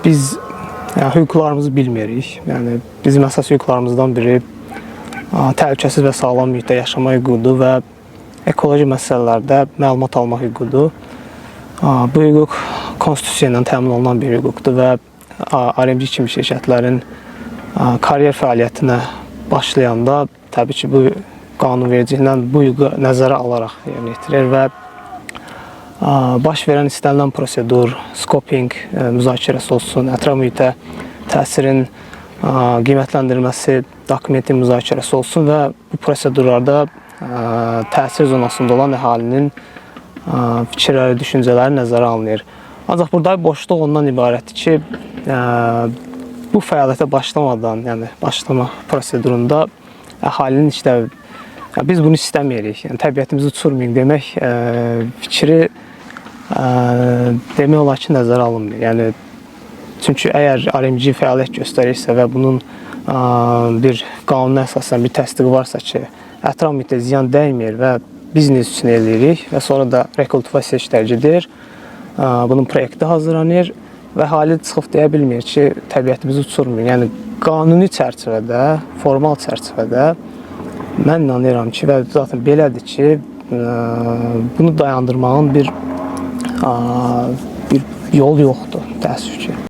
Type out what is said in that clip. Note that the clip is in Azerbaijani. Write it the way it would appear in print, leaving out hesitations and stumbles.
biz hüquqlarımızı bilmirik. Yəni bizim əsas hüquqlarımızdan biri təhlükəsiz və sağlam mühitdə yaşama hüququdur və ekoloji məsələlərdə məlumat alma hüququdur. Bu hüquq konstitusiya ilə təmin olunan bir hüquqdur və RMG kimi şirkətlərin karyer fəaliyyətinə başlayanda təbii ki, bu qanunvericiliklə bu hüququ nəzərə alaraq yerinə yetirir və baş verən istənilən prosedur, scoping müzakirəsi olsun, ətraf mühitə təsirin qiymətləndirilməsi, dokumentin müzakirəsi olsun və bu prosedurlarda təsir zonasında olan əhalinin fikirləri, düşüncələri nəzərə alınır. Ancaq burada boşluq ondan ibarətdir ki, bu fəaliyyətə başlamadan, yəni başlama prosedurunda əhalinin biz bunu istəmirik, yəni təbiətimizi uçurmayın demək fikri demək olar ki, nəzərə alınmır. Yəni, çünki əgər RMG fəaliyyət göstərirsə və bunun bir qanuna əsasən bir təsdiqi varsa ki, ətraf mühitə ziyan dəymir və biznes üçün eləyirik və sonra da rekultivasiya işləri gedir, bunun proyekti hazırlanır və əhali çıxıb deyə bilmir ki, təbiətimizi uçurmayın. Yəni, qanuni çərçivədə, formal çərçivədə mən inanıram ki, və zaten belədir ki, bunu dayandırmağın bir yol yoxdur, təəssüf ki.